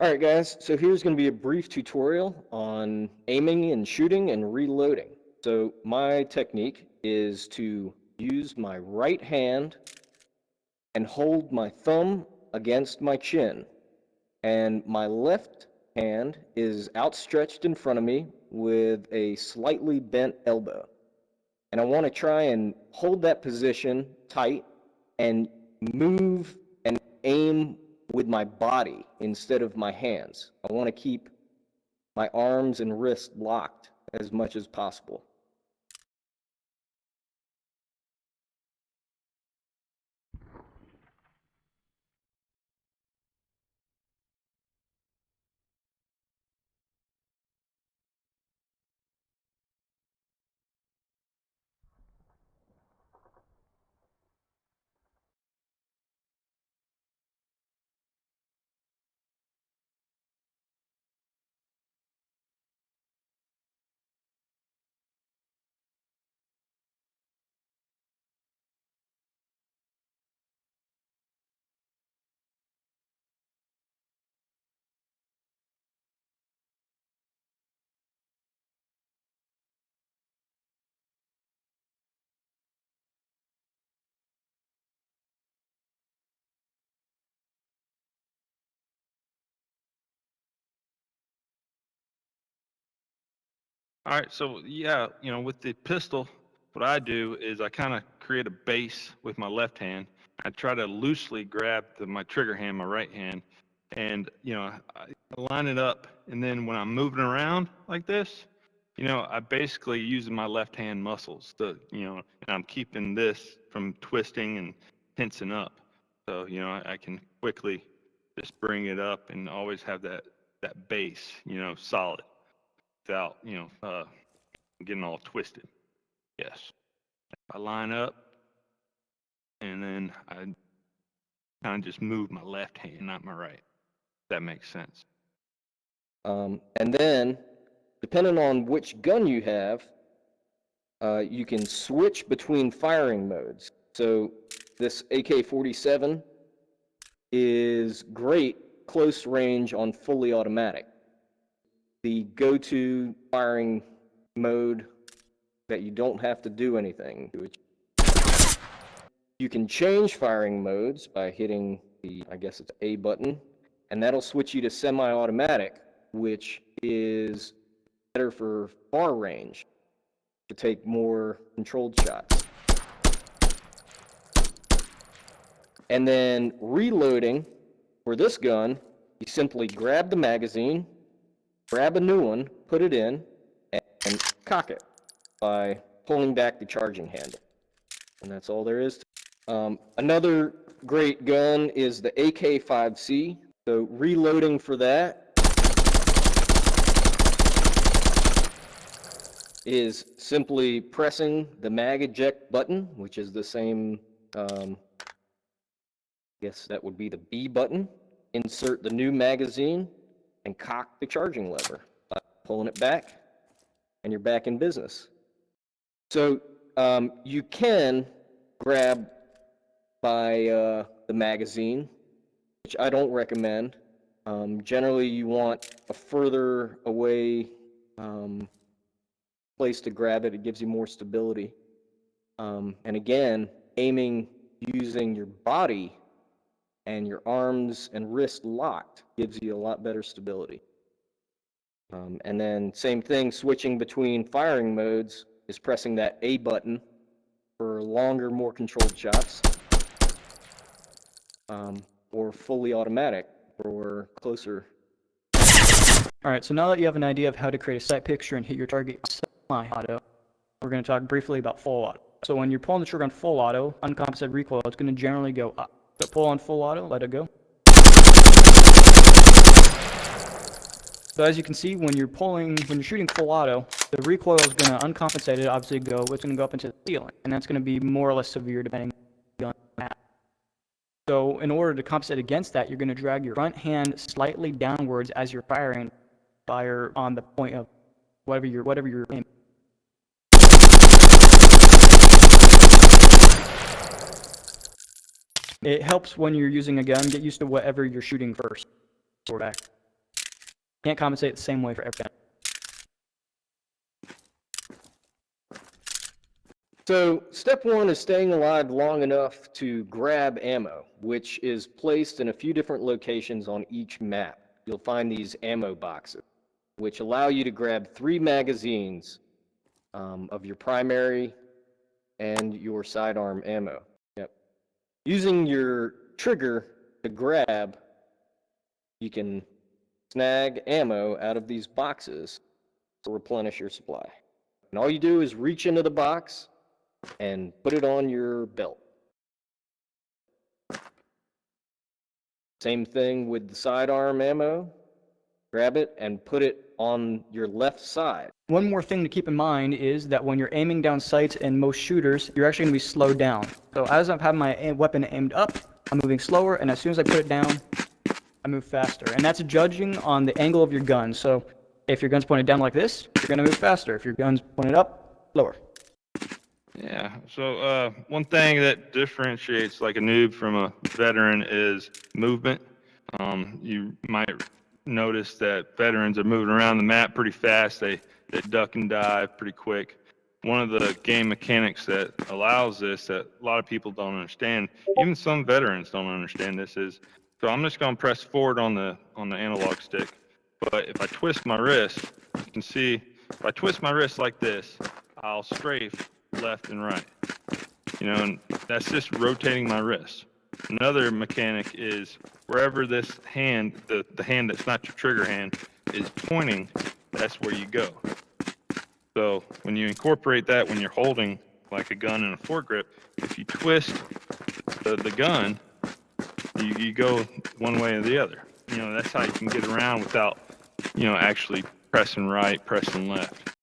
Alright guys, so here's going to be a brief tutorial on aiming and shooting and reloading. So my technique is to use my right hand and hold my thumb against my chin. And my left hand is outstretched in front of me with a slightly bent elbow. And I want to try and hold that position tight and move and aim with my body instead of my hands. I want to keep my arms and wrists locked as much as possible. All right, so yeah, with the pistol, what I do is I kind of create a base with my left hand. I try to loosely grab my trigger hand, my right hand, and I line it up. And then when I'm moving around like this, I basically using my left hand muscles to, and I'm keeping this from twisting and tensing up. So I can quickly just bring it up and always have that base, solid without, getting all twisted. Yes. I line up and then I kind of just move my left hand, not my right. If that makes sense. And then, depending on which gun you have, you can switch between firing modes. So this AK-47 is great close range on fully automatic. The go-to firing mode that you don't have to do anything. You can change firing modes by hitting the, I guess it's A button, and that'll switch you to semi-automatic, which is better for far range to take more controlled shots. And then reloading for this gun, you simply grab the magazine, grab a new one, put it in, and cock it by pulling back the charging handle. And that's all there is to it. Another great gun is the AK-5C. So reloading for that is simply pressing the mag eject button, which is the same, I guess that would be the B button. Insert the new magazine and cock the charging lever by pulling it back, and you're back in business. So you can grab by the magazine, which I don't recommend. Generally, you want a further away place to grab it. It gives you more stability. And again, aiming using your body and your arms and wrist locked gives you a lot better stability. And then same thing, switching between firing modes is pressing that A button for longer, more controlled shots, or fully automatic for closer. All right, so now that you have an idea of how to create a sight picture and hit your target semi-auto, we're going to talk briefly about full auto. So when you're pulling the trigger on full auto, uncompensated recoil, it's going to generally go up. But pull on full auto, let it go. So as you can see, when you're shooting full auto, the recoil is going to uncompensated, obviously it's going to go up into the ceiling, and that's going to be more or less severe depending on the gun. So in order to compensate against that, you're going to drag your front hand slightly downwards as you're firing, fire on the point of whatever you're aiming. It helps when you're using a gun, get used to whatever you're shooting first. Back. Can't compensate the same way for every gun. So step one is staying alive long enough to grab ammo, which is placed in a few different locations on each map. You'll find these ammo boxes, which allow you to grab 3 magazines of your primary and your sidearm ammo. Yep. Using your trigger to grab, you can snag ammo out of these boxes to replenish your supply. And all you do is reach into the box and put it on your belt. Same thing with the sidearm ammo. Grab it and put it on your left side. One more thing to keep in mind is that when you're aiming down sights in most shooters, you're actually going to be slowed down. So as I'm having my weapon aimed up, I'm moving slower, and as soon as I put it down, I move faster. And that's judging on the angle of your gun. So if your gun's pointed down like this, you're going to move faster. If your gun's pointed up, slower. Yeah. So one thing that differentiates like a noob from a veteran is movement. You might notice that veterans are moving around the map pretty fast. They duck and dive pretty quick. One of the game mechanics that allows this that a lot of people don't understand, even some veterans don't understand this, is so I'm just going to press forward on the analog stick. But if I twist my wrist, you can see if I twist my wrist like this, I'll strafe left and right. And that's just rotating my wrist. Another mechanic is wherever this hand, the hand that's not your trigger hand, is pointing, that's where you go. So when you incorporate that when you're holding like a gun in a foregrip, if you twist the gun, you go one way or the other. That's how you can get around without, actually pressing right, pressing left.